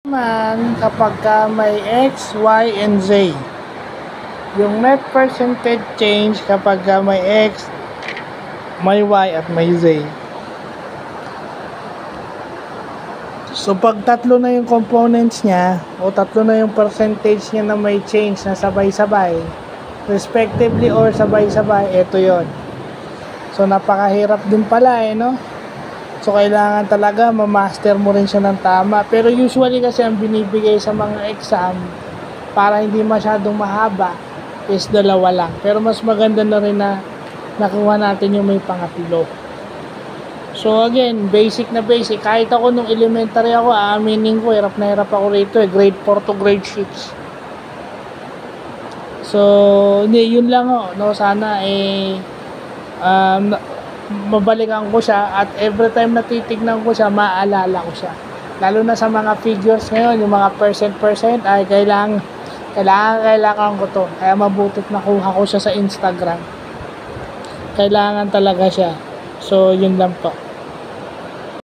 Kapag may X, Y, and Z. Yung net percentage change kapag may X, may Y, at may Z. So pag tatlo na yung components niya o tatlo na yung percentage niya na may change na sabay-sabay respectively or sabay-sabay, ito yon. So napakahirap din pala no? So kailangan talaga ma-master mo rin siya ng tama. Pero usually kasi ang binibigay sa mga exam para hindi masyadong mahaba is 2 lang. Pero mas maganda na rin na nakuha natin yung may pangatlo. So again, basic na basic. Kahit ako nung elementary ako, aaminin ko, hirap na hirap ako rito grade 4 to grade 6. So, hindi, yun lang no? Sana mabalikan ko siya at every time na titignan ko siya, maaalala ko siya. Lalo na sa mga figures ngayon, yung mga percent ay kailangan ko to. Kaya mabutit nakuha ko siya sa Instagram. Kailangan talaga siya. So, yun lang po.